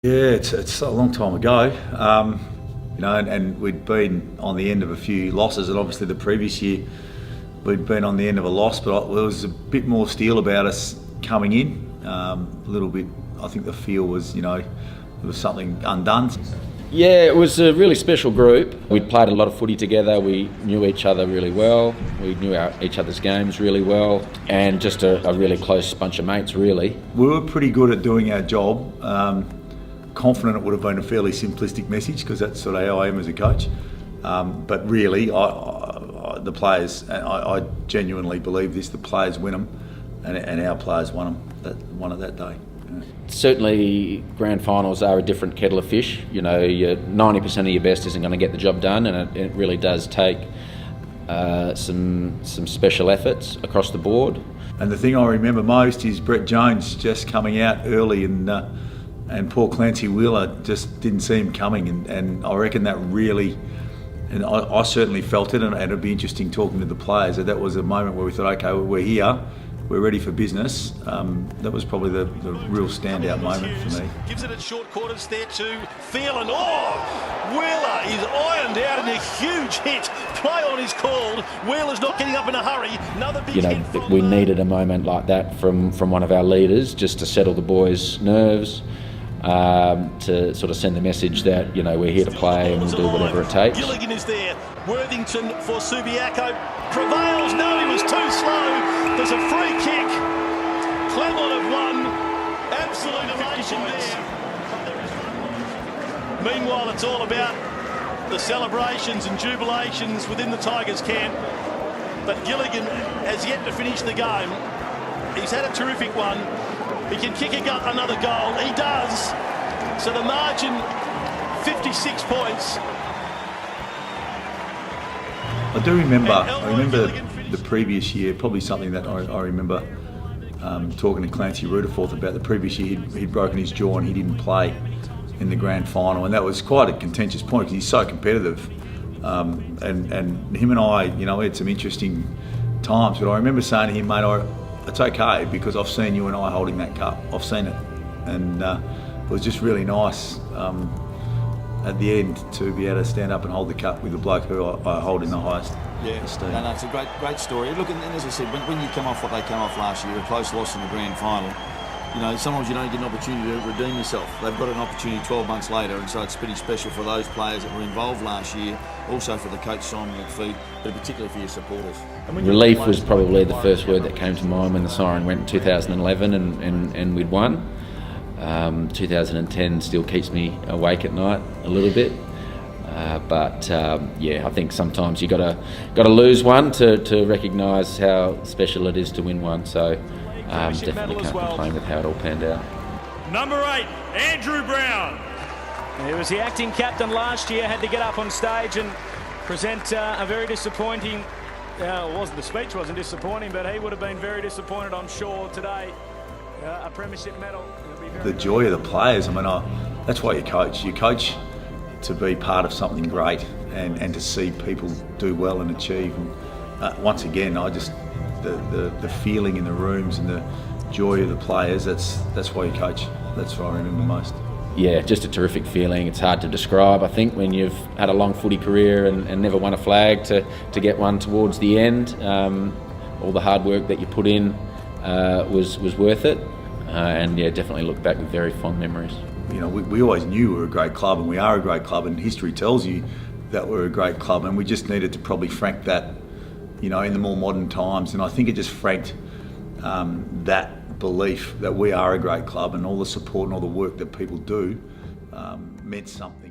Yeah, it's a long time ago, and we'd been on the end of a few losses, and obviously the previous year we'd been on the end of a loss, but there was a bit more steel about us coming in, a little bit. I think the feel was, there was something undone. Yeah, it was a really special group. We'd played a lot of footy together, we knew each other really well, we knew each other's games really well, and just a really close bunch of mates, really. We were pretty good at doing our job. Confident it would have been a fairly simplistic message, because that's sort of how I am as a coach. But really, the players, I genuinely believe this, the players win them, and our players won it that day. Yeah. Certainly, grand finals are a different kettle of fish. 90% of your best isn't going to get the job done, and it really does take some special efforts across the board. And the thing I remember most is Brett Jones just coming out early, and poor Clancy Wheeler just didn't see him coming, and I reckon that really, and I certainly felt it, and it'd be interesting talking to the players, that was a moment where we thought, okay, we're here, we're ready for business. That was probably the real standout moment for me. Gives it at short quarters there to Phelan. Wheeler is ironed out in a huge hit. Play on is called. Wheeler's not getting up in a hurry. Another big hit. We needed a moment like that from one of our leaders, just to settle the boys' nerves, to sort of send the message that we're here to play and we'll do whatever it takes. Gilligan is there. Worthington for Subiaco. Prevails. No, he was too slow. There's a free kick. Clermont have won. Absolute elation there. Meanwhile, it's all about the celebrations and jubilations within the Tigers camp. But Gilligan has yet to finish the game. He's had a terrific one. He can kick another goal. He does. So the margin, 56 points. I do remember. I remember the previous year. Probably something that I remember talking to Clancy Rutherford about. The previous year, he'd broken his jaw and he didn't play in the grand final, and that was quite a contentious point because he's so competitive. And him and I, we had some interesting times. But I remember saying to him, mate, it's okay, because I've seen you and I holding that cup. I've seen it, and it was just really nice at the end to be able to stand up and hold the cup with the bloke who I hold in the highest esteem. No, it's a great story. Look, and as I said, when you come off what they come off last year, a close loss in the grand final, sometimes you don't get an opportunity to redeem yourself. They've got an opportunity 12 months later, and so it's pretty special for those players that were involved last year, also for the coach Simon McPhee, but particularly for your supporters. Relief was probably the first word that came to mind when the siren went in 2011 and we'd won. 2010 still keeps me awake at night a little bit, but I think sometimes you got to lose one to recognise how special it is to win one. So definitely can't complain with how it all panned out. Number 8, Andrew Brown. He was the acting captain last year, had to get up on stage and present a very disappointing, the speech wasn't disappointing, but he would have been very disappointed, I'm sure, today. A Premiership medal. The joy of the players, that's why you coach. You coach to be part of something great and to see people do well and achieve. And once again, the feeling in the rooms and the joy of the players, that's why you coach. That's what I remember most. Yeah, just a terrific feeling. It's hard to describe, I think, when you've had a long footy career and never won a flag, to get one towards the end. All the hard work that you put in was worth it, and definitely look back with very fond memories. We always knew we were a great club, and we are a great club, and history tells you that we're a great club, and we just needed to probably frank that, in the more modern times, and I think it just franked that belief that we are a great club, and all the support and all the work that people do meant something.